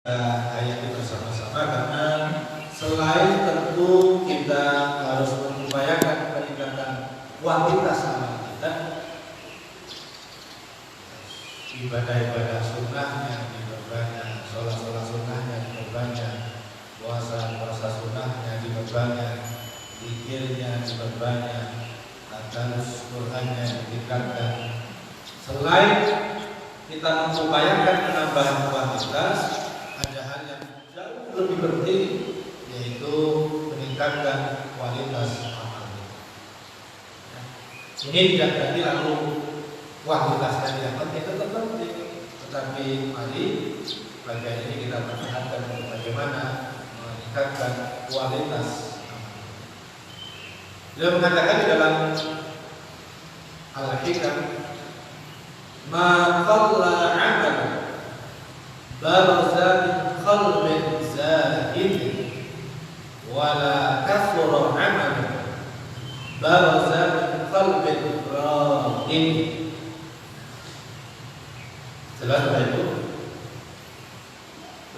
hayati bersama-sama, karena selain tentu kita harus mengupayakan peningkatan kuantitas amal kita, ibadah-ibadah sunnahnya diperbanyak, sholat-sholat sunnahnya diperbanyak, puasa-puasa sunnahnya diperbanyak, zikirnya diperbanyak, tadarus Qur'annya ditingkatkan. Selain kita mengupayakan penambahan kuantitas, ada hal yang jauh lebih penting, yaitu meningkatkan kualitas amal kita. Ini tidak berarti lalu kuantitasnya tidak penting, tetap penting. Tetapi mari bagian ini kita perhatikan bagaimana meningkatkan kualitas amal. Beliau mengatakan di dalam Al-Hikam, ma qalla 'amal baraza min qalbin zahid wala kathura 'amal baraza min qalbin radin. Jelas Bapak Ibu?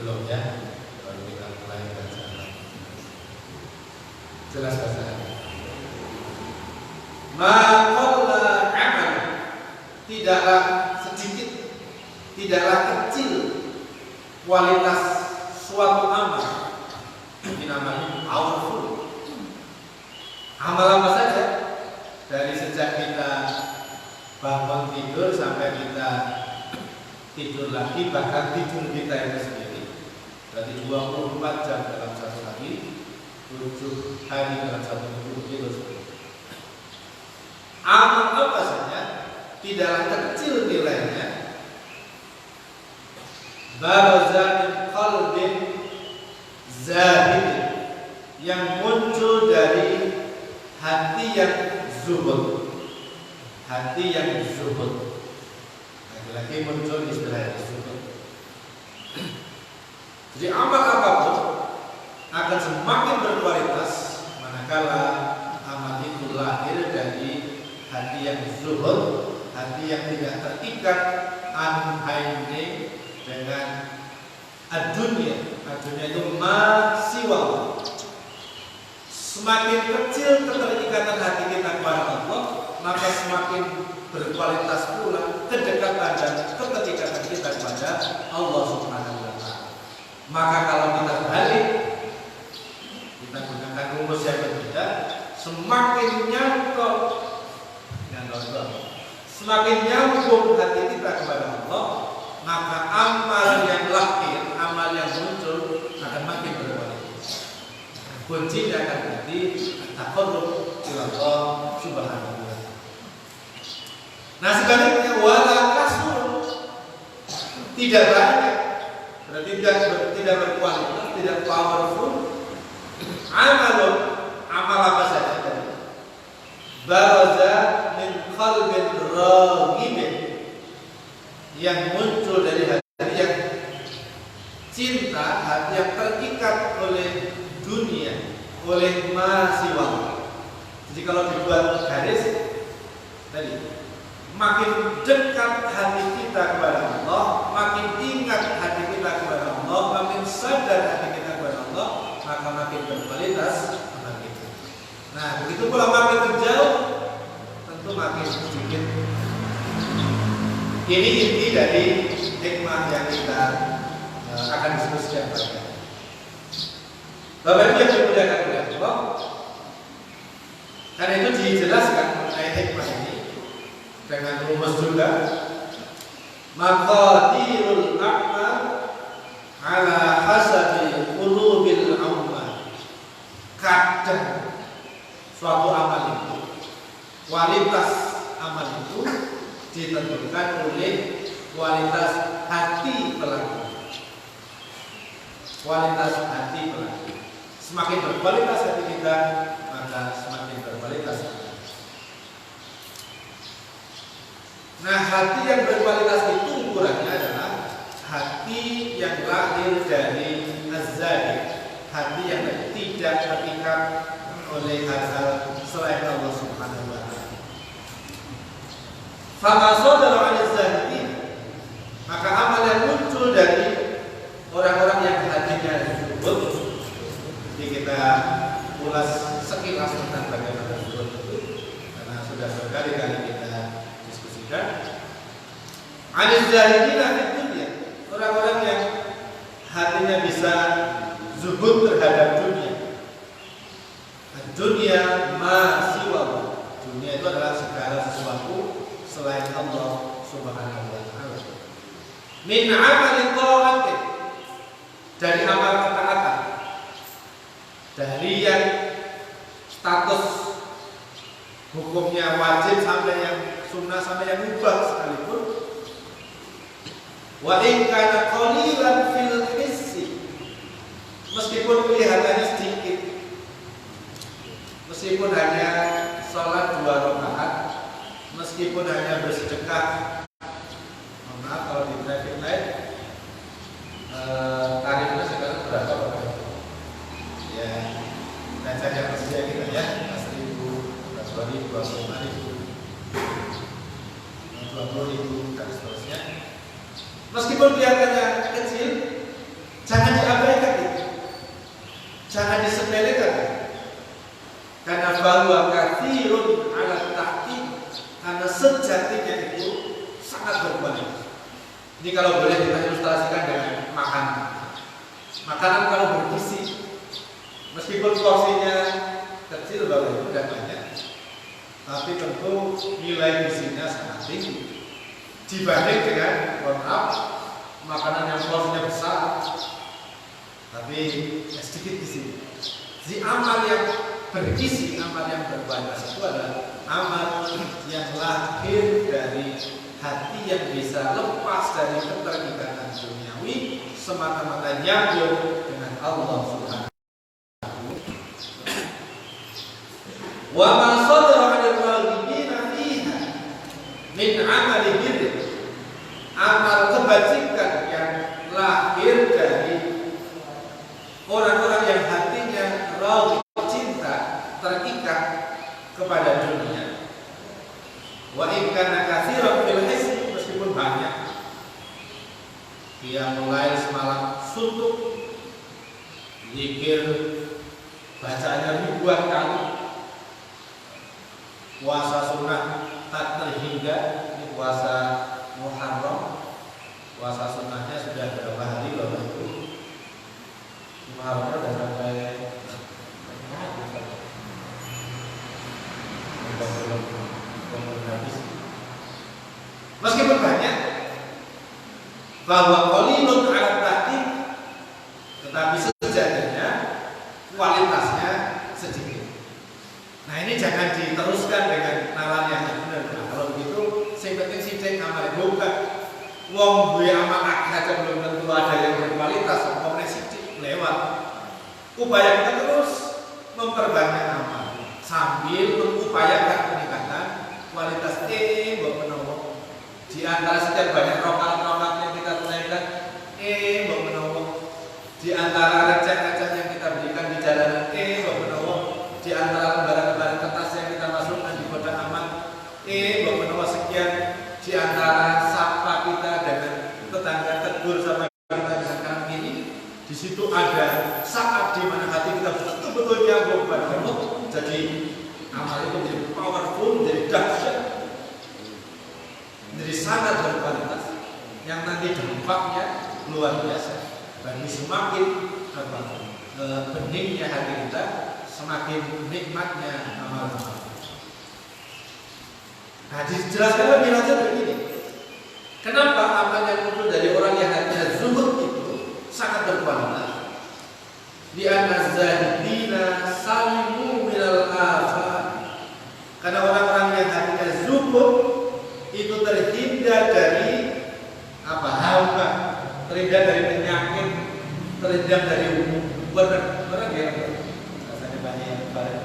Belum ya? Baru kita mulai baca. Jelas bahasa. Ma qalla 'amal, tidaklah sedikit, tidaklah kecil kualitas suatu amal. Ini namanya powerful. Amal apa saja, dari sejak kita bangun tidur sampai kita tidur lagi, bahkan tidur kita itu sendiri, berarti 24 jam dalam satu hari, 7 hari dalam satu minggu itu. Amal apa saja tidaklah kecil nilainya, baraza min qalbin zahid, yang muncul dari hati yang zuhud. Hati yang zuhud, lagi-lagi muncul istilah zuhud. Jadi amal apapun akan semakin berkualitas manakala amal itu lahir dari hati yang zuhud, hati yang tidak terikat anhaini dengan ad-dunya. Ad-dunya itu masiwa. Semakin kecil keterikatan hati kita kepada Allah, maka semakin berkualitas pula kedekatan dan keterikatan kita kepada Allah Subhanahu wa Ta'ala. Maka kalau kita balik, kita gunakan rumus yang berbeda, semakin nyangkut, semakin nyambung hati kita kepada Allah, maka amal yang lahir, amal yang muncul akan makin berkualitas. Kuncinya akan menjadi taqarrub ila Allah Subhanahu wa Ta'ala. Nah, sebaliknya wala kasur, tidak banyak, berarti tidak berkualitas, tidak powerful. Amal apa saja tadi? Baraza min qalbin raghibin, yang muncul dari hati yang cinta, hati yang terikat oleh dunia, oleh masiwa. Jadi kalau dibuat garis tadi, makin dekat hati kita kepada Allah, makin ingat hati kita kepada Allah, makin sadar hati kita kepada Allah, maka makin berkualitas amal kita. Nah, begitu pula makin terjauh, tentu makin sedikit. Ini inti dari hikmah yang kita akan diskusikan pada. Bapak Ibu yang dimuliakan oleh Allah, karena itu dijelaskan mengenai hikmah ini dengan rumus juga, maqadirul a'mal ala hasabi qulubil umma. Kadang suatu amal itu, kualitas amal itu ditentukan oleh kualitas hati pelaku. Kualitas hati pelaku. Semakin berkualitas hati kita, maka semakin berkualitas amal. Nah, hati yang berkualitas itu ukurannya adalah hati yang lahir dari az-zahid, hati yang tidak terikat oleh hal-hal selain Allah Subhanahu wa Ta'ala. Fama sadara 'ala az-zahidin, maka amal yang muncul dari orang-orang yang hatinya zuhud. Jadi kita ulas sekilas tentang bagaimana zuhud itu, karena sudah berkali-kali kita diskusikan. Anis zahidina fid dunya, orang-orang yang hatinya bisa zuhud terhadap dunia. Dunia masih wabah. Dunia itu adalah segala sesuatu selain Allah Subhanahu wa taala. Min amalin thawatin, dari amal ketaatan, dari yang status hukumnya wajib sampai yang sunnah sampai yang mubah sekalipun. Wa in kana qalilan fil hissi, meskipun kelihatannya sedikit, meskipun hanya sholat 2 rakaat, meskipun hanya bersedekah. Maaf kalau di traffic light tarifnya sekarang berapa Pak? Ya, dan saya persia kita ya, 10.000, 20.000, 25.000, 20.000 dan seterusnya. Meskipun kelihatannya kecil, jangan diabaikan itu, jangan disepelekan. Karena bahwa kathirun ala tahqiq, karena sejatinya itu sangat berkualitas. Ini kalau boleh kita ilustrasikan dengan makanan. Makanan kalau bergizi, meskipun porsinya kecil bahwa itu tidak banyak, tapi tentu nilai gizinya sangat tinggi dibanding dengan makanan yang porsinya besar tapi sedikit gizi. Jadi amal yang bergizi, amal yang berkualitas itu adalah amal yang lahir dari hati yang bisa lepas dari keterikatan duniawi, semata-mata nyambung dengan Allah Subhanahu wa taala. Wa ma sadara 'anil raghibina fiha min 'amali birr, amal kebajikan yang lahir dari orang-orang yang hatinya raghib, cinta, terikat kepada dunia. Wa in kana katsiran fil hissi, meskipun banyak. Dia mulai semalam suntuk, zikir, bacanya ribuan kali, puasa sunnah tak terhingga. Ini puasa Muharram, puasa sunnahnya sudah berapa hari loh itu? Muharram sudah sampai meskipun banyak, bahwa qalilun 'ala tahqiq, tetapi sejatinya kualitasnya sedikit. Nah ini jangan diteruskan dengan nalar yang benar. Nah, kalau begitu sing penting sithik amal bukan wong duwe amal akeh aja belum tentu ada yang berkualitas, omongnya sithik lewat. Upaya kita terus memperbanyak amal sambil mengupayakan peningkatan kualitas mbok menawa. Di antara setiap banyak rokaat-rokaat yang kita tunaikan, mbok menawa. Di antara receh-receh yang kita berikan di jalanan, mbok menawa. Di antara lembaran-lembaran kertas yang kita masukkan di kotak amal, mbok menawa sekian. Di antara sapa kita dengan tetangga, tegur sama kita misalkan ini, di situ ada saat di mana hati kita betul-betul nyambung pada Allah. Jadi amal itu menjadi powerful, menjadi dahsyat, menjadi sangat berkualitas, yang nanti dampaknya luar biasa bagi semakin beningnya hati kita, semakin nikmatnya amal-amal. Nah, dijelaskan lebih lanjut begini. Kenapa amal yang muncul dari orang yang hatinya zuhud itu sangat berkualitas? Di anna zahidina salimu minal afat. Karena orang-orang yang hatinya zuhud itu terhindar dari hama, terhindar dari penyakit, terhindar dari berat ya, rasanya banyak yang berat,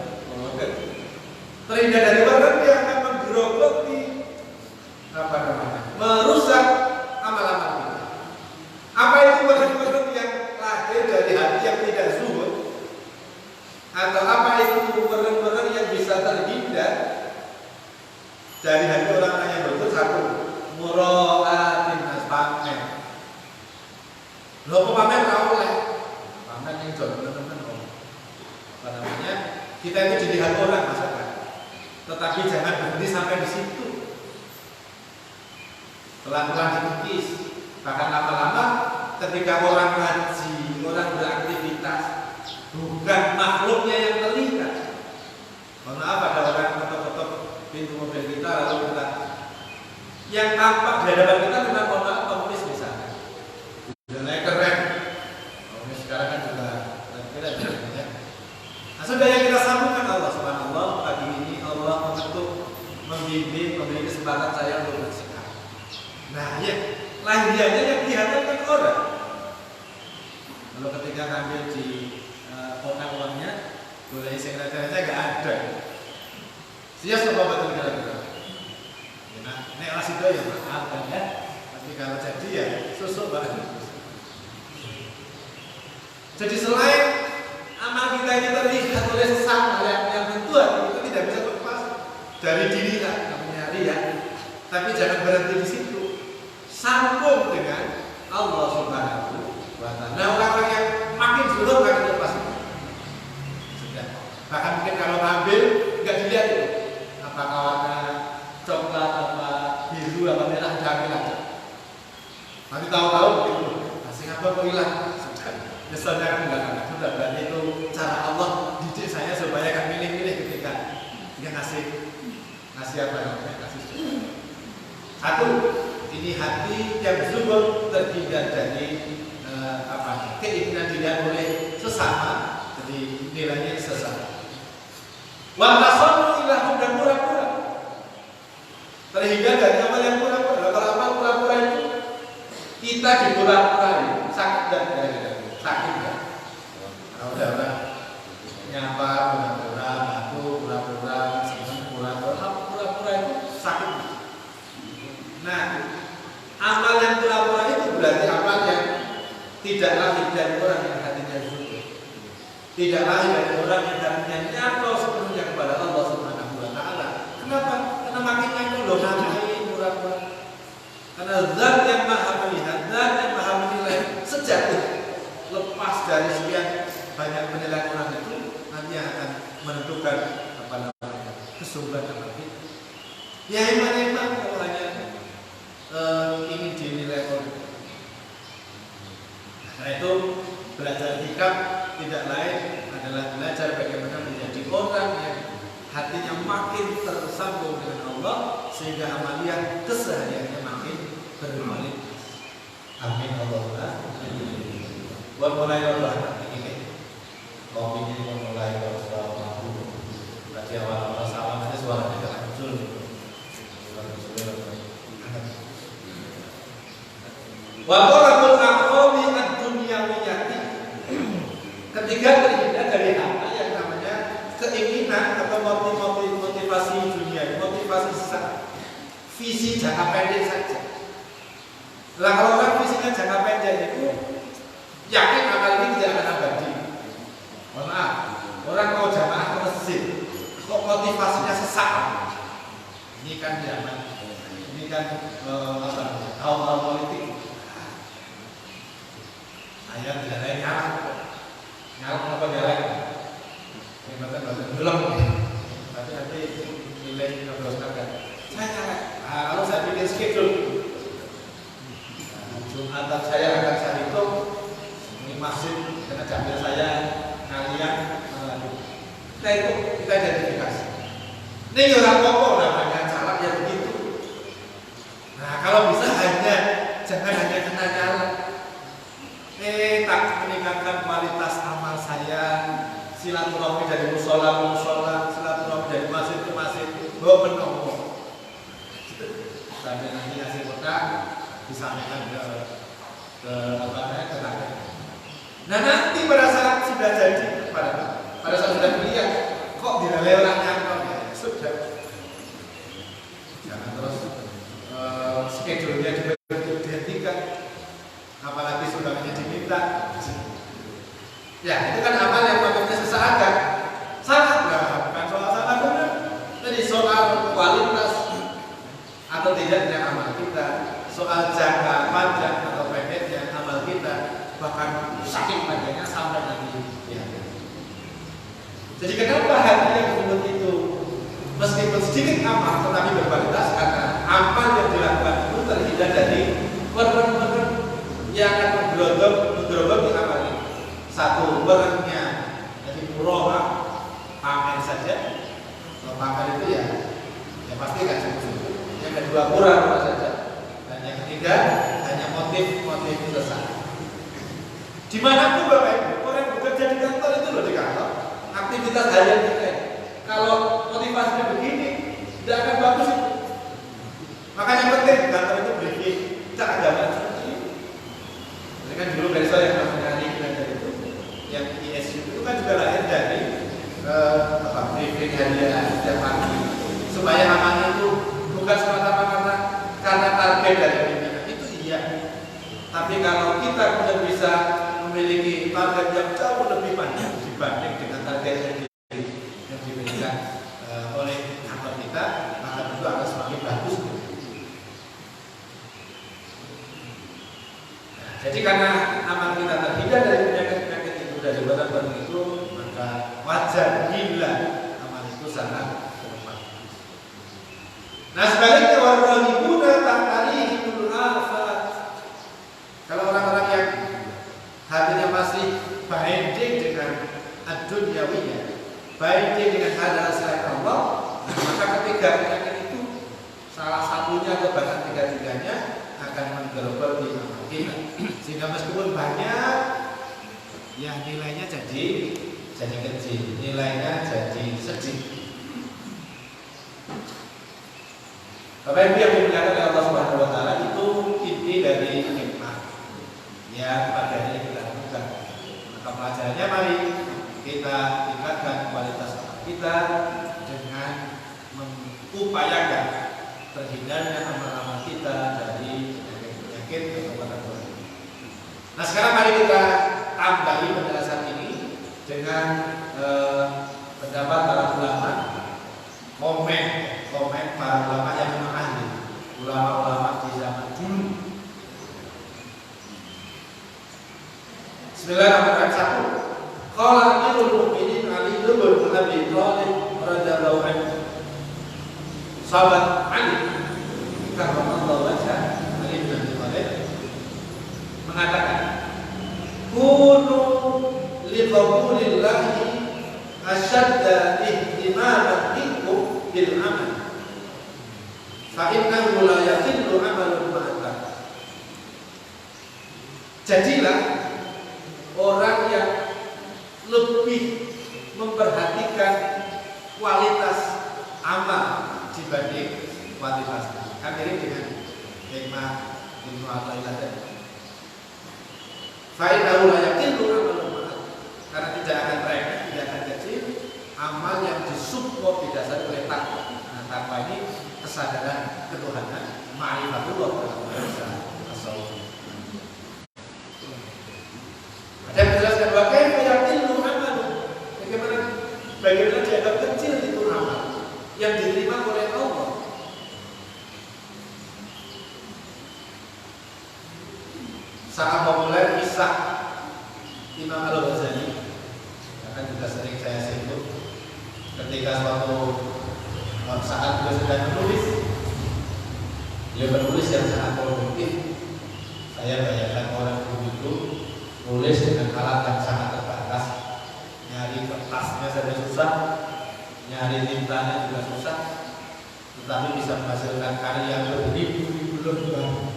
terhindar dari berat yang akan menggerogoti merusak amal-amal kita. Apa itu berat-berat yang lahir dari hati yang tidak zuhud, atau apa itu berat-berat yang bisa terhindar dari hati orang-orang yang betul? Satu, mura'atin nas, pamer. Lo pamer Kita itu dilihat orang maksudnya, tetapi jangan berhenti sampai di situ. Pelan-pelan dikikis, bahkan lama-lama ketika orang ngaji, orang beraktivitas, bukan makhluknya yang terlihat. Mohon maaf, ada orang ketok-ketok pintu mobil kita lalu kita, yang tampak di hadapan kita cuma mohon maaf komunis misalnya. Udah keren. Komunis sekarang kan juga kira ya. Nah, sudah yang kita sambungkan Allah Subhanahu pagi ini Allah mengetuk, membimbing, memberi kesempatan saya untuk bersikap. Nah, ya lahiriannya yang kelihatan kan orang. Kalau ketika ngambil di kotak uangnya, boleh sekretariatnya nggak ada. Siap sama betul kira-kira. Nah, nek wasido ya maaf kan ya. Tapi kalau jadi ya susu banget. Jadi selain amal kita ini terlihat oleh sesama yang tentuan, itu tidak bisa lepas dari diri namanya ria. Tapi jangan berhenti di situ. Sambung dengan Allah Subhanahu wa Ta'ala. Nah, orang-orang yang makin zuhud makin lepas. Sudah. Bahkan mungkin kalau ngambil nggak dilihat itu. Apakah warna coklat, apa biru, apa merah, diambil aja. Nanti tahu-tahu begitu. Masih apa kok hilang? Misalnya kan enggak. Sudah berarti itu cara Allah didik saya supaya kan milih-milih ketika dia ngasih apa namanya? Kasih syukur. Satu, ini hati yang zuhud terhindar dari keinginan dilihat oleh sesama, jadi nilainya sesama. Wantasonu ilahum dan pura-pura, terhindar dari amal yang pura-pura. Kalau amal pura-pura itu kita dipura-purai, sakit dan sakit kan? Kalau udah nyapa pura-pura, batu pura-pura, senang pura-pura itu sakit. Nah, amal yang pura-pura itu berarti amal yang tidak lahir dari orang yang hatinya zuhud, tidak lahir dari orang yang hatinya nyantol sepenuhnya kepada Allah Subhanahu wa Ta'ala. Kenapa? Karena makin nyantol loh namanya pura-pura. Karena zat yang maha melihat, zat yang maha menilai sejati, lepas dari sekian banyak penilaian orang itu, nanti akan menentukan apa namanya kesungguhan amal kita. Ya iman kalau hanya ingin dinilai oleh. Nah itu belajar hikam tidak lain adalah belajar bagaimana menjadi orang yang hatinya makin tersambung dengan Allah sehingga amalia kesehariannya makin berkualitas. Amin Allahumma. Buat mulai Allah ini kopinya mulai bersama dulu. Berarti awal sama aja suaranya tidak muncul. Wa qarabul aqrami ad-dunyawiyati. Ketiga terhindar dari apa yang namanya keinginan atau motivasi dunia, motivasi sesaat, visi jangka pendek saja. Lah kalau orang visinya jangka pendek itu yakin amal ini tidak akan abadi. Mohon maaf, orang mau jamaah ke masjid, kok motivasinya sesaat? Ini kan zaman, ini kan hal-hal politik. Ayat tidak ada yang nyala apa jalan? Ini bahkan belum. Tapi nanti nilai kan. Saya nyala. Kalau saya bikin schedule, Jumatan saya akan saya hitung. Ini masjid karena jamnya saya kalian kita itu kita identifikasi. Ini orang pokok namanya caleg yang begitu. Nah kalau bisa jangan hanya kena nyala. Tak meningkatkan kualitas amal saya, silaturahmi dari musola ke musola, silaturahmi dari masjid ke masjid, menolong. Sampai nanti ngasih kotak disampaikan ke apa namanya ke tangan. Nah nanti pada saat sudah jadi, pada saat sudah kuliah, kok dinilai orang nyantol ya sudah. Jangan terus schedule-nya dihentikan. Apalagi sudahnya diminta. Ya, itu kan amal yang motifnya sesaat kan? Salah lah, bukan soal salah benar. Jadi soal kualitas atau tidaknya amal kita, soal jangka panjang atau pendeknya amal kita, bahkan saking panjangnya sampai nanti. Ya. Jadi kenapa hati sedikit amal tetapi berkualitas karena amal yang dilakukan itu terhindar dari korban-korban yang akan menggerogok di amal ini. Satu, berangnya jadi muroha, pamer saja. Kalau pamer itu ya pasti kan cukup. Yang kedua, pura-pura saja. Dan yang ketiga, hanya motif sesat. Dimanapun Bapak Ibu, orang yang bekerja di kantor itu loh, di kantor aktivitas harian kita. Kalau motivasinya begini, tidak akan bagus itu. Makanya penting di kantor itu briefing cara agama seperti ini. Ini kan dulu besok yang namanya belajar itu, yang ISU itu kan juga lahir dari briefing harian setiap pagi, supaya amanah itu bukan semata-mata karena target dari pimpinan itu iya. Tapi kalau kita sudah bisa memiliki target yang jauh lebih panjang dibanding dengan target yang diberikan oleh kantor kita, maka tentu akan semakin bagus. Nah, jadi karena amal kita terhindar dari penyakit itu, dari barang-barang itu, maka wajar bila amal itu sangat bermanfaat. Nah, sebaliknya warahibuna ta'alihimul afat. Kalau orang-orang yang hatinya masih binding dengan ad-dunyawiyah, binding dengan hal-hal selain Allah, nah, maka ketiga penyakit itu salah satunya atau bahkan tiga-tiganya akan menggerogol di amal kita. Sehingga meskipun banyak, ya nilainya jadi kecil, nilainya jadi sedikit. Bapak Ibu yang dimuliakan oleh Allah Subhanahu wa taala, itu inti dari hikmah yang pada ini kita lakukan. Maka pelajarannya mari kita tingkatkan kualitas amal kita dengan mengupayakan terhindarnya amal-amal kita dari penyakit atau barang-barang. Nah, sekarang mari kita tambahi penjelasan ini dengan pendapat para ulama, komen para ulama yang memang ahli, ulama-ulama di zaman dulu. Bismillahirrahmanirrahim. Qala Amirul Mukminin Ali bin Abi Thalib radhiyallahu anhu. Sahabat Ali karramallahu wajhah, Ali bin Abi Thalib mengatakan, kunu li qabulillahi asyadda ihtimaman minkum bil amal. Fa innahu la yaqillu amalun ma'aka. Jadilah orang yang lebih memperhatikan kualitas amal dibanding kuantitas. Kan mirip dengan hikmah Ibnu Athaillah tadi. Fa innahu la yaqillu amalun ma'aka. Karena tidak akan remeh, tidak akan kecil amal yang disupport didasari oleh takwa. Nah, takwa ini kesadaran ketuhanan, ma'rifatullah dalam bahasa tasawuf. Ada yang menjelaskan bagaimana yakinlu amal, bagaimana dianggap kecil itu amal yang diterima oleh Allah. Sangat populer kisah Imam Al-Ghazali, akan juga sering saya sebut ketika suatu saat beliau sedang menulis, beliau menulis yang sangat produktif. Saya bayangkan orang dulu nulis dengan alat yang sangat terbatas, nyari kertasnya saja susah, nyari tintanya juga susah, tetapi bisa menghasilkan karya yang beribu-ribu lembar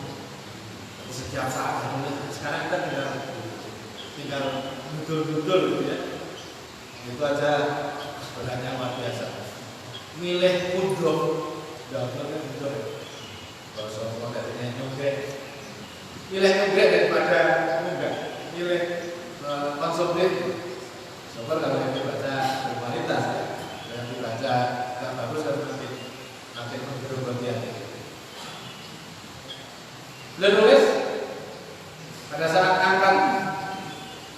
setiap saat menulis. Sekarang kita tinggal dudul-dudul gitu ya, itu aja sebenarnya luar biasa. Milih udok, daftarnya udok. Kalau soal katanya nyogek, milih nyogek daripada enggak, milih konsumtif. Soal kalau yang dibaca berkualitas, yang dibaca nggak bagus kan nanti berubah-ubah. Beliau nulis pada saat angkat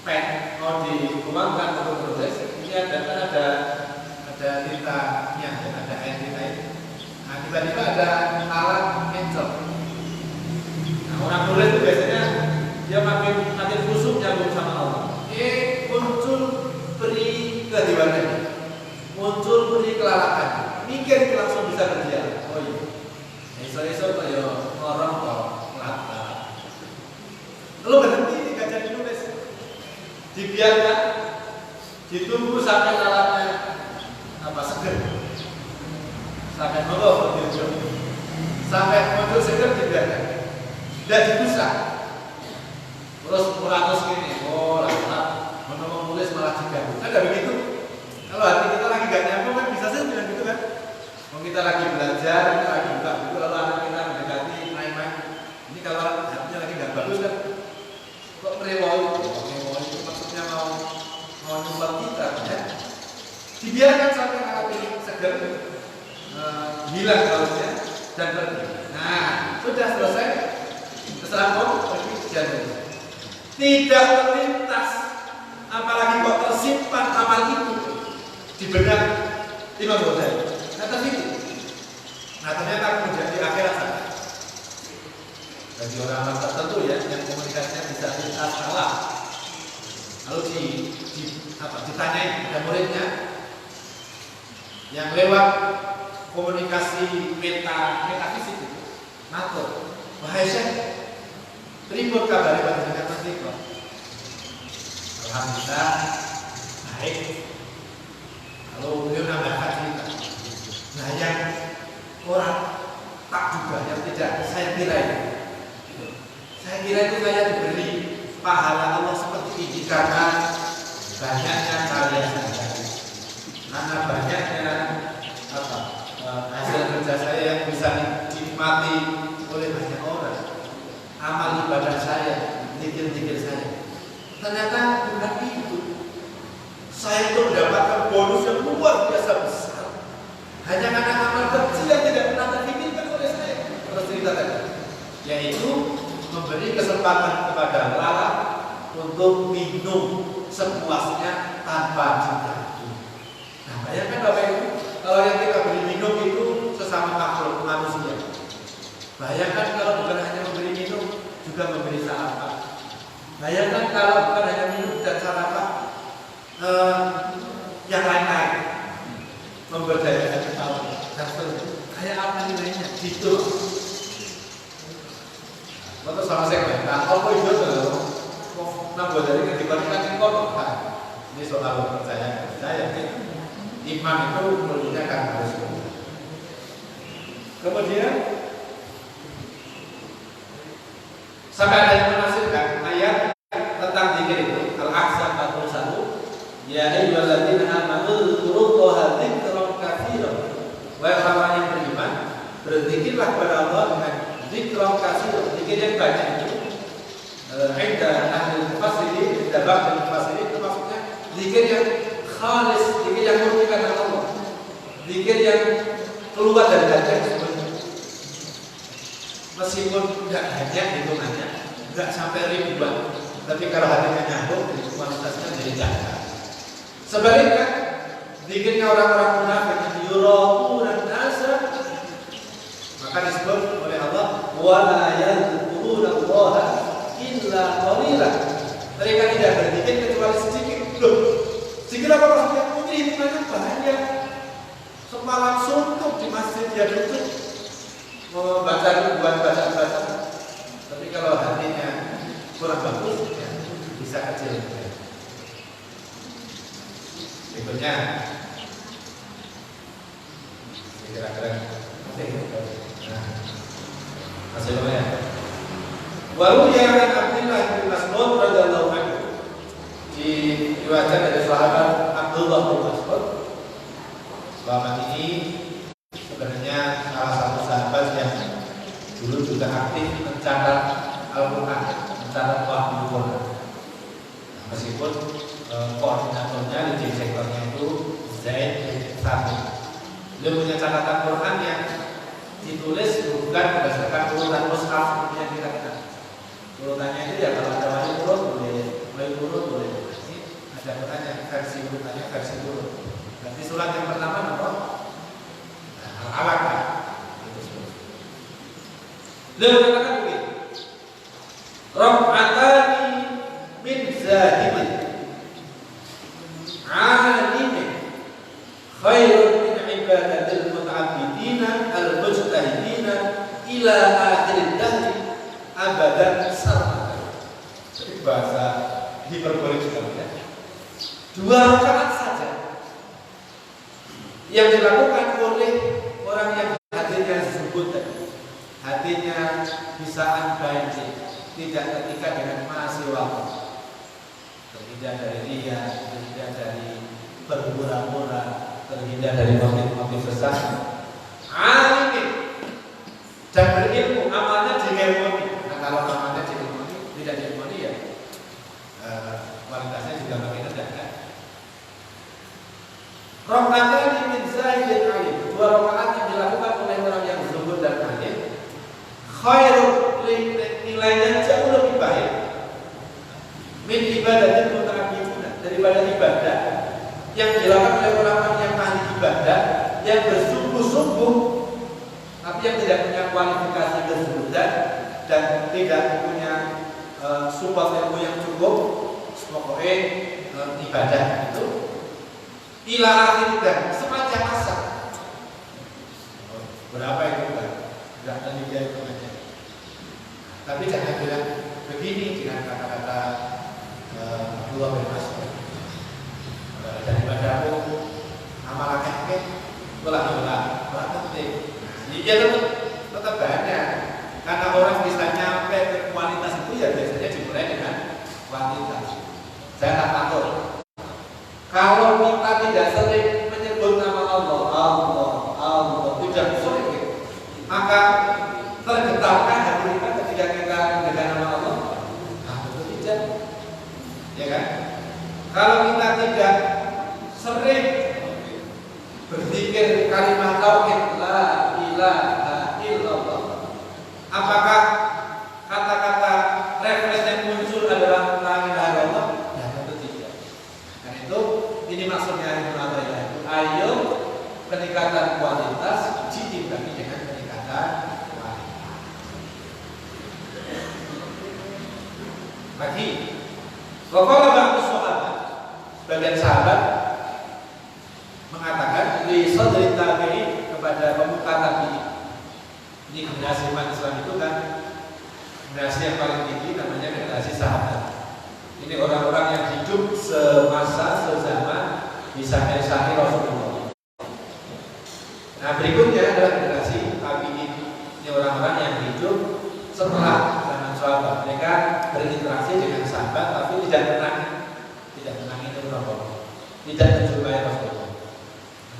pen mau dikembangkan untuk menulis, ini ada tintanya, ada air tinta itu. Nah, tiba-tiba ada alat mencok. Nah, orang nulis itu biasanya dia makin khusyuk nyambung sama Allah. Muncul peri kediwannya, muncul peri kelalakan. Mikir langsung bisa dibiarkan, ditunggu sampai lalatnya seger, sampai noloh, sampai muncul seger dibiarkan, tidak dibusak. Terus muratus gini, lalat menolong nulis malah diganggu, kan tidak begitu. Kalau hati kita lagi gak nyambung kan bisa saja bilang gitu kan. Kalau kita lagi belajar, kita lagi buka buku, lalu anak kita mendekati main-main. Ini kalau hatinya lagi gak bagus kan, kok merewoi itu maksudnya mau nyumbang kita ya. Dibiarkan sampai alat ini segar, hilang hausnya dan pergi. Nah, sudah selesai, terserah kau pergi jadi. Tidak terlintas, apalagi kok tersimpan amal itu di benak Imam Ghazali. Kata itu. Nah ternyata menjadi akhirat sana. Bagi orang-orang tertentu ya yang komunikasinya bisa lintas salah. Lalu ditanyai pada muridnya yang lewat komunikasi metafisik itu, matur, wahai Syekh, pripun kabare panjenengan menika? Alhamdulillah baik. Lalu beliau nambahkan cerita. Nah yang orang tak juga yang tidak saya kira itu. Saya kira itu saya diberi pahala Allah seperti ini karena banyaknya karya saya, karena banyaknya hasil kerja saya yang bisa dinikmati oleh banyak orang, amal ibadah saya, zikir-zikir saya. Ternyata bukan itu. Saya itu mendapatkan bonus yang luar biasa besar hanya karena amal kecil yang tidak pernah terpikirkan oleh saya. Terus cerita tadi, yaitu memberi kesempatan kepada lalat untuk minum sepuasnya tanpa diganggu. Nah, bayangkan Bapak Ibu, kalau yang kita beri minum itu sesama makhluk manusia. Bayangkan kalau bukan hanya memberi minum, juga memberi sarapan. Bayangkan kalau bukan hanya minum dan sarapan, yang lain-lain, memberdayakan ketawa dan seterusnya. Kayak apa nilainya? Gitu. Lalu sama saya kata, kalau itu loh, nambah dari kedibandingkan kono. Ini soal percaya. Imam itu menurutnya kan harus. Kemudian sampai ada yang menafsirkan ayat tentang zikir itu, Al-Ahzab 41. Ya ayyuhalladzina amanu dzkurullaha dzikran katsiran. Wahai orang yang beriman, berzikirlah kepada Allah dengan dzikran katsiran, zikir yang banyak itu. Ada ahli mufassirin, ada ba'd mufassirin itu maksudnya zikir yang khalis, zikir yang murni karena Allah. Zikir yang keluar dari hati sebenarnya. Meskipun tidak banyak hitungannya, tidak sampai ribuan, tapi kalau hatinya nyambung, kualitasnya jadi jaga. Sebaliknya, zikirnya orang-orang munafik yuraquna nasa, maka disebut oleh Allah wala yadhkurunallaha illa qalila. Mereka tidak berzikir kecuali sedikit. Loh, zikir apa maksudnya? Mungkin hitungannya banyak. Semalam suntuk di masjid dia duduk membaca ribuan bacaan. Tapi kalau hatinya kurang bagus, ya bisa kecil. Berikutnya, kira-kira masih lumayan. Walau yang Abdullah bin Mas'ud radhiyallahu anhu, diriwayatkan dari sahabat Abdullah bin Mas'ud. Selama ini sebenarnya salah satu sahabat yang dulu juga aktif mencatat Al-Quran, mencatat wahyu Quran. Meskipun koordinatornya di sektornya itu Zaid bin Thabit. Beliau punya catatan Quran yang ditulis bukan berdasarkan urutan mushaf yang kita kenal. Urutannya itu ya kalau ada wahyu turun boleh. Ini ada urutannya versi urutannya versi turun. Berarti surat yang pertama apa? Al-Alaq. Beliau mengatakan begini. Raf'atani min zahimin alimin khairun min ibadatil muta'abbidina al-mujtahidina ila akhir dahri abadan sarmata. Jadi bahasa hiperbolik sekali ya. 2 rakaat saja yang dilakukan oleh orang yang hatinya zuhud tadi, hatinya bisa unbinding, tidak ketika dengan masih waktu, terhindar dari riya, terhindar dari berpura-pura, terhindar dari motif-motif sesat. Alim dan berilmu, amalnya diharmoni. Nah, kalau amalnya diharmoni, tidak diharmoni ya kualitasnya juga makin rendah kan. Rakaatan min zaidil alim, 2 rakaat yang dilakukan oleh orang yang zuhud dan alim, khairul, nilainya jauh lebih baik min ibadatil muta'abbidina, daripada ibadah yang dilakukan oleh orang-orang yang ahli ibadah, yang bersungguh-sungguh tapi yang tidak punya kualifikasi kezuhudan dan tidak punya support ilmu yang cukup. Pokoknya ibadah itu ila akhir dan semacam asal. Berapa itu kan? Tidak ada itu aja. Tapi jangan bilang begini dengan kata-kata Abdullah bin Mas'ud. Daripada aku amal akeh belah penting. Dia tetap banyak. Karena orang bisa nyampe ke kualitas itu ya biasanya dimulai dengan kualitas. Saya tak takut. Kalau kita tidak sering menyebut nama Allah, tidak sering, maka tergetarkan hati kita ketika kita mendengar nama Allah. Betul tidak, ya kan? Kalau kita tidak sering berzikir kalimat tauhid la ilaha illallah, apakah kata-kata refleks yang muncul adalah la ilaha illallah? Ya tentu tidak. Dan itu ini maksudnya itu. Ayo peningkatan kualitas diimbangi dengan peningkatan kualitas. Lagi, wakala ba'du sahabat, sebagian sahabat mengatakan li sadri tabi'in, kepada pemuka tabi'in. Ini generasi umat Islam itu kan generasi yang paling tinggi, namanya generasi sahabat. Ini orang-orang yang hidup semasa sezaman bisa mensahi Rasulullah. Nah, berikutnya adalah generasi tabi'in. Ini orang-orang yang hidup setelah zaman sahabat. Mereka berinteraksi dengan sahabat tapi tidak pernah itu Rasulullah, tidak menjumpai Rasulullah.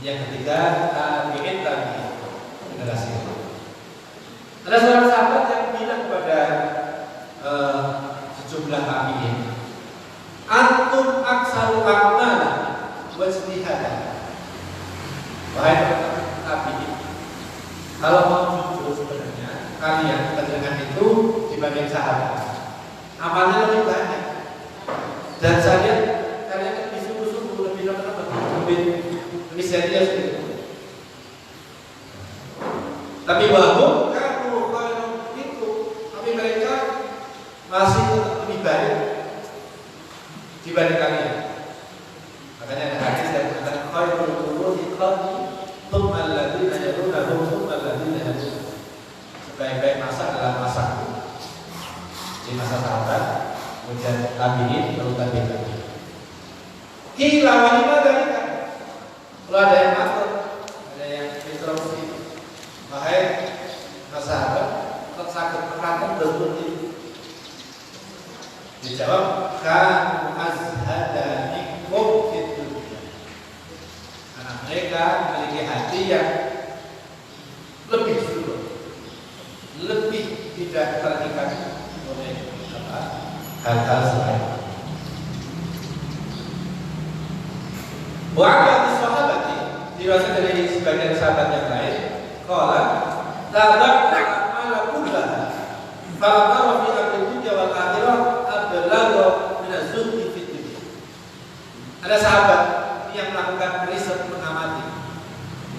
Yang ketiga tabi'in generasi itu. Ada seorang sahabat yang bilang kepada sejumlah tabi'in, antum aksaru a'mal wajtihadan. Wahai tabi'in, kalau mau jujur sebenarnya kalian dengan itu dibanding sahabat, amalnya lebih banyak. Dan saya kalian lebih sungguh-sungguh, lebih serius gitu. Tapi walaupun mereka masih lebih baik dibanding kalian. Makanya ada hadis yang mengatakan khairul quruni qarni thumma alladziina yalunahum thumma alladziina yalunahum. Sebaik-baik masa adalah masaku. Di masa sahabat, kemudian tabi'in, baru tabi'in. Kila wa limadza dzalika. Kalau ada yang matur, ada yang instruksi, wahai sahabat, sakit perhatian berhenti. Dijawab kan azhadanikum itu, karena mereka memiliki hati yang lebih zuhud, lebih tidak terikat oleh hal-hal selain. Wa'ala sahabati, diriwayatkan dari sebagian sahabat yang lain, qala la ba'da kalau tahu fi amri dunya wal akhirah ablagu min az-zuhdi fi dunya. Ada sahabat yang melakukan riset mengamati.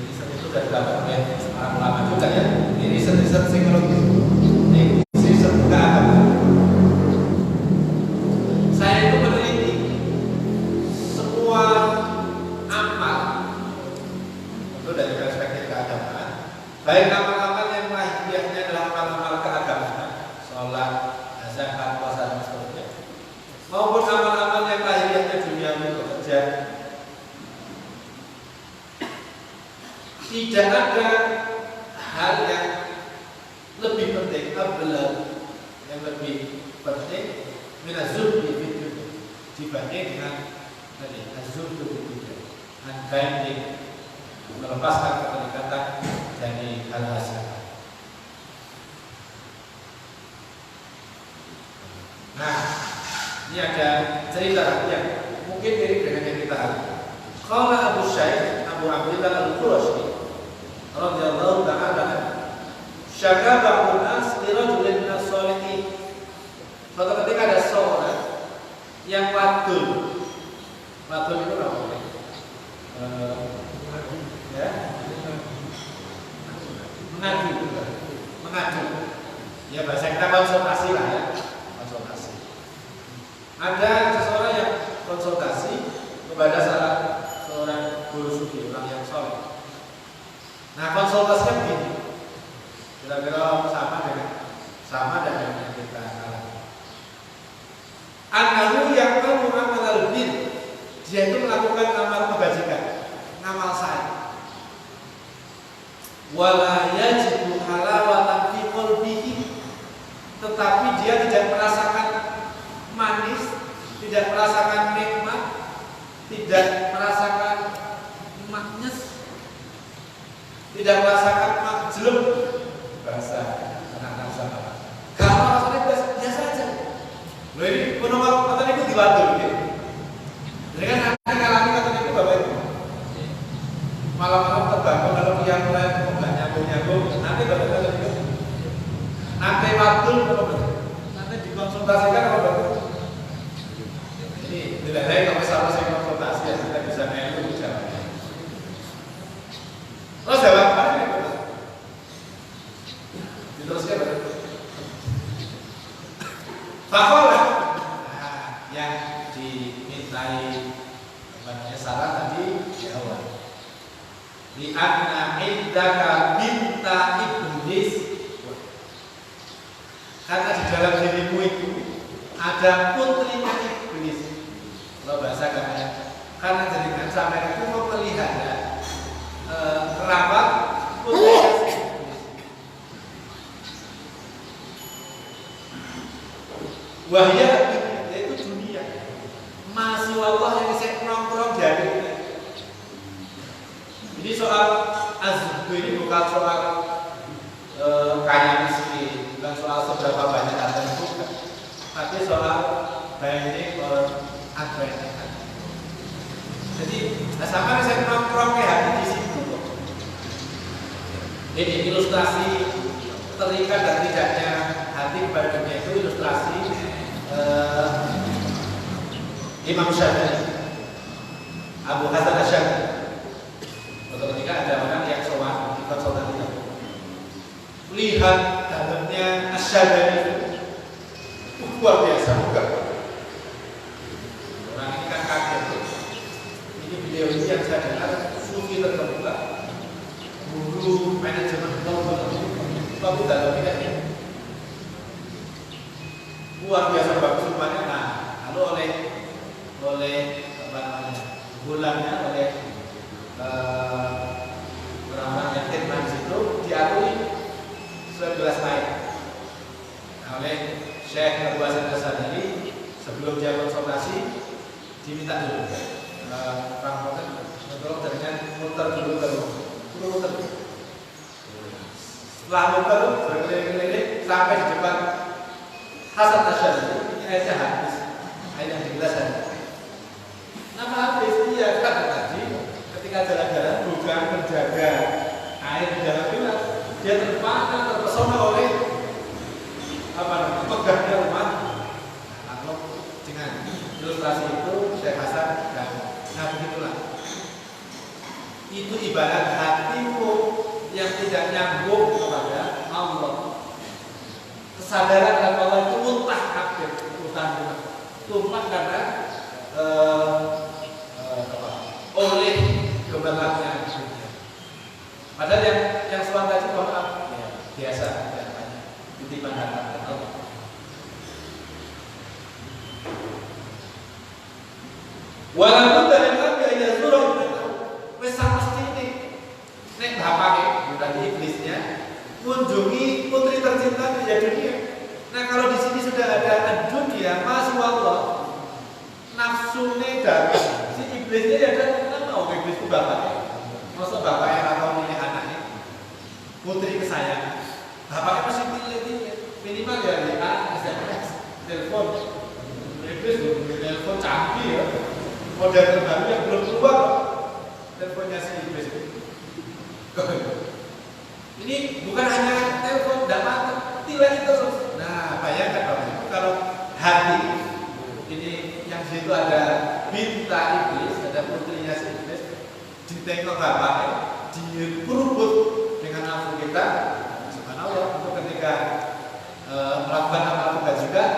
Riset itu sudah dilakukan oleh para ulama juga ya. Ini riset psikologi. Ini riset agama. Saya itu meneliti semua amal itu dari perspektif keagamaan. Baik amal-amal yang lahiriahnya adalah amal-amal keagamaan, sholat, zakat, puasa dan seterusnya, maupun amal-amal yang lahiriahnya duniawi, pekerjaan, Tidak ada hal yang lebih penting, yang lebih penting minazul dibanding dengan tadi azul unbinding, melepaskan keterikatan dari hal-hal syahwat. Nah, ini ada cerita yang mungkin mirip dengan yang kita alami. Qala Abu Syaikh Abu Abdillah Al-Qurashi radhiyallahu ta'ala syaka ba'dun nas li rajulin minas shalihin. Suatu ketika ada seorang yang wadul itu apa? Ya, mengadu. Ya bahasa kita konsultasi lah ya, konsultasi. Ada seseorang yang konsultasi kepada salah seorang guru sufi, orang yang soleh. Nah konsultasinya begini, kira-kira sama dengan yang kita alami. Anahu yang kamu amal bin, dia itu melakukan amal kebajikan, ngamal saya. Wala yajidu halawatan fi qalbihi, tetapi dia tidak merasakan manis, tidak merasakan nikmat, tidak merasakan maknyes, tidak merasakan majlub, bahasa anak-anak sama. Kalau rasanya biasa aja. Loh ini penumpang kata itu diwadur gitu. Jadi kan ada ngalami kata itu bapak itu. Malam-malam terbangun kalau dia mulai nggak nyambung, nanti bapak itu nanti wadur nanti dikonsultasikan apa bapak? Ini tidak lain kalau sama saya konsultasi ya kita bisa nelu bisa. Terus jawab apa nih? Diteruskan bapak. Fakola yang dimintai saran tadi jawab. Di anna indaka minta iblis, karena di dalam dirimu itu ada putrinya iblis. Kalau bahasa karena jaringan sampai itu memelihara kerabat putrinya iblis. Wahya yaitu dunia, masih Allah yang bisa nongkrong dari. Ini soal azab ini bukan soal kaya miskin, bukan soal seberapa banyak harta bukan, tapi soal banyak advantage. Jadi sama saya nongkrong hati di situ. Ini ilustrasi terikat dan tidaknya hati kepada dunia itu ilustrasi Imam Syafi'i, Abu Hasan Asy'ari. Suatu ketika ada orang yang sowan di konsultasi, lihat dalamnya Asy'ari luar biasa bukan? Orang ini kan kaget. Ini beliau ini yang saya dengar sufi terkemuka, guru manajemen tapi dalamnya ini luar biasa bagus semuanya. Nah, lalu oleh apa namanya bulannya oleh orang yang khidmat di situ diakui segelas air. Nah, oleh Syekh Abu Hasan Asy'ari sebelum dia konsultasi diminta dulu orang tolong dengan muter dulu muter. Setelah muter berkeliling-keliling sampai di depan Hasan Asy'ari, ini airnya habis, air yang di gelas habis. Nama habis dia kan tadi ketika jalan-jalan bukan menjaga air di dalam gelas, dia terpesona oleh apa namanya megahnya rumah. Lalu dengan ilustrasi itu Syekh Hasan dan nah begitulah. Itu ibarat hatimu yang tidak nyambung kepada Allah. Kesadaran akan Allah itu muntah kabeh, tumpah karena oleh gemerlapnya dunia. Padahal yang soal tadi maaf ya, biasa ya, titipan harta Allah. Walaupun dari kami hanya surah wes sama mesti nek berarti iblisnya kunjungi putri tercinta di dunia. Nah kalau di sini sudah ada dunia, masya Allah, nafsunya datang, si iblisnya ya datang, mau iblis itu bapaknya, maksud bapaknya atau milih anaknya, putri kesayangan, bapaknya masih milih minimal ya WA, SMS, telepon, iblis telepon canggih ya, model terbaru yang belum keluar, teleponnya si iblis. Ini bukan hanya telepon, tidak mati, tilang itu terus. Nah, bayangkan Bapak Ibu kalau hati ini yang situ ada binta iblis, ada putrinya si iblis, ditengok bapaknya, diperubut dengan nafsu kita. Subhanallah, itu ketika melakukan amal kebajikan,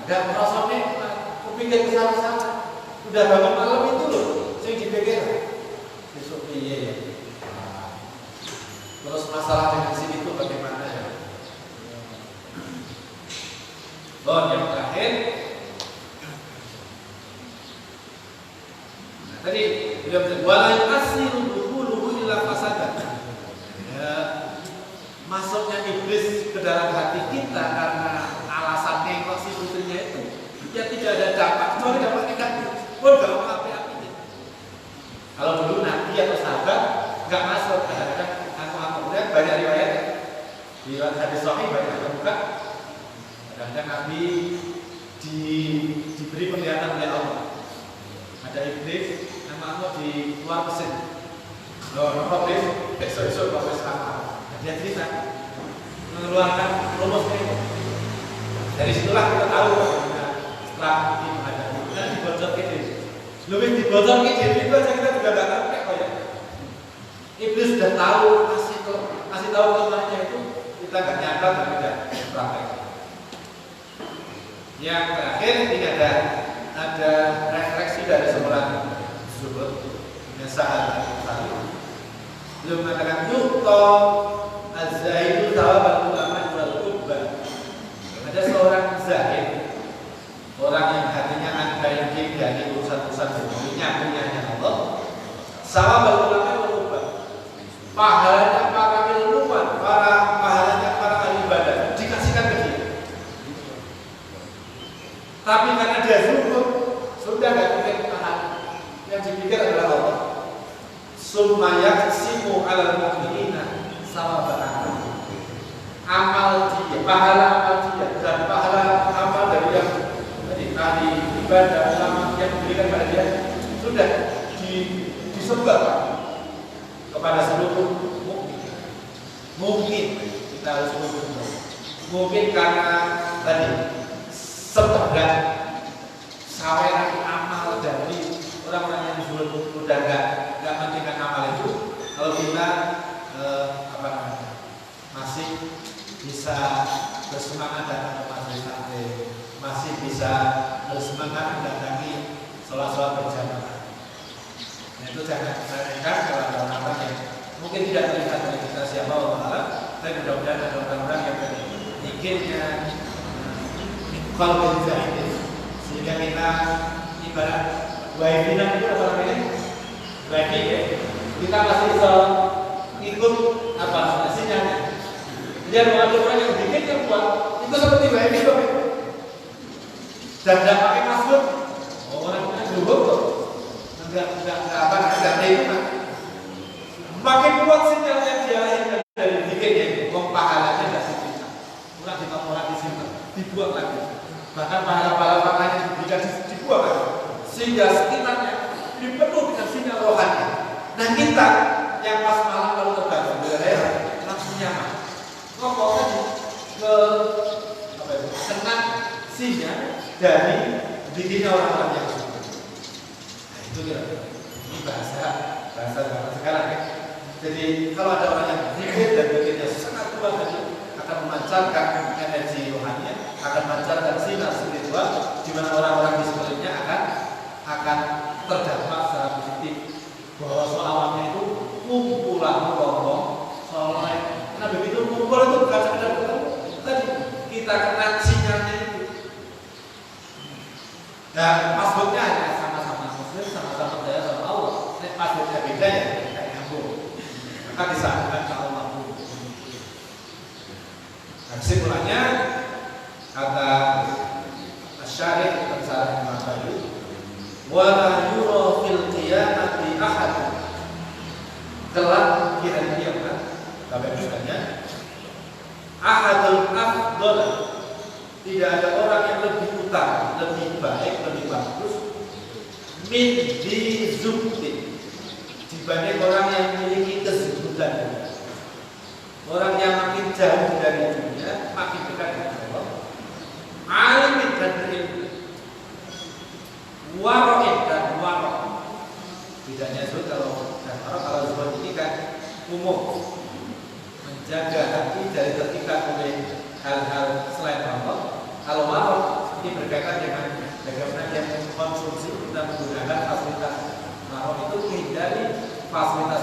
dan merasa nikmat, kepikir kesana-sana, udah bangun malam itu loh, saya dipikir besok iya ya. Terus masalah dengan si itu bagaimana ya? Oh, yang terakhir, nah, tadi beliau bilang walai asiru dukhuluhu illa fasadan. Ya, masuknya iblis ke dalam hati kita karena alasan nengok si putrinya itu, ya tidak ada dampak, kecuali dampak negatif. Pun gak mau api-apinya. Kalau dulu nabi atau sahabat nggak masuk, kadang-kadang kemudian banyak riwayat hadis sahih banyak terbuka. Kadang-kadang Nabi diberi penglihatan oleh Allah. Ada iblis nama Allah di luar mesin. Iblis besok-besok proses apa? Dia cerita mengeluarkan rumusnya. Dari situlah kita tahu setelah menghadapi dan dibocor ide. Lebih dibocor ide itu aja kita juga nggak tahu kayak ya. Iblis sudah tahu kasih tahu kelemahannya itu kita nggak nyangka dan tidak praktek. Yang terakhir ini ada refleksi dari seorang zuhud yang sahabat Salih. Beliau mengatakan yuqta az-zahidu thawaban ulama wal qurban. Ada seorang zahid, orang yang hatinya ada yang dari urusan-urusan dunia punyanya Allah. Thawabal ulama wal qurban. Pahalanya para ilmuwan, pahalanya para ahli ibadah dikasihkan ke dia. Tapi karena dia zuhud, sudah tidak mungkin pahala. Yang dipikir adalah Allah. Summa yaksimu 'alal mu'minina sawaban amal dia, pahala amal dia dan pahala amal dari yang ahli ibadah ulama yang diberikan pada dia sudah disebar kepada seluruh mukmin. Mungkin kita harus mengukur. Mungkin karena tadi sebagian saweran amal dari orang-orang yang sudah nggak mentingkan amal itu. Kalau kita masih bisa bersemangat datang ke majelis taklim, masih bisa bersemangat mendatangi sholat-sholat berjamaah. Nah itu jangan disayangkan kalau ada orang yang mungkin tidak terlihat dari kita siapa Allah, tapi mudah-mudahan ada orang-orang yang ingin kalau berjamaah sehingga kita ibarat waibinan itu apa namanya? Waibin ya. Kita masih bisa ikut apa sinyalnya. Dia ada orang yang bikin yang buat itu seperti waibin dan tidak pakai password. Orang yang dulu tuh enggak itu makin kuat sinyal yang dia lahirkan dari bikinnya itu. Pahalanya tidak signifikan. Mulai ditolak di sini, dibuang lagi. Bahkan pahala-pahala yang diberikan dibuang lagi. Sehingga sekitarnya dipenuhi dengan sinyal rohani. Nah kita yang pas malam kalau terbangun daerah langsung nyaman. Pokoknya kena sinyal dari bikinnya orang-orang yang suka. Nah itu kira ini bahasa zaman sekarang ya. Jadi kalau ada orang yang berpikir dan bikinnya sangat kuat tadi akan memancarkan energi rohani, akan memancarkan sinar spiritual, di mana orang-orang di sekelilingnya akan terdampak secara positif. Bahwa soalannya itu kumpulan ngomong soalnya karena begitu kumpul itu bukan sekedar ketemu tadi kita kena sinyalnya itu. Dan passwordnya hanya sama-sama muslim, sama-sama percaya sama Allah. Passwordnya beda ya, kayak nyambung. Maka disambungkan ke Allah. kelak di hari kiamat. Bapak misalnya ahadul afdol, tidak ada orang yang lebih utama, lebih baik, lebih bagus min di zubti dibanding orang yang memiliki kezuhudan. Orang yang makin jauh dari dunia, makin dekat dengan Allah. Alim dan berilmu, warok dan warok. Bedanya zuhud kalau zuhud ini kan umum, menjaga hati dari terikat oleh hal-hal selain Allah. Kalau warok ini berkaitan dengan bagaimana dia mengkonsumsi, kita menggunakan fasilitas. Warok itu menghindari fasilitas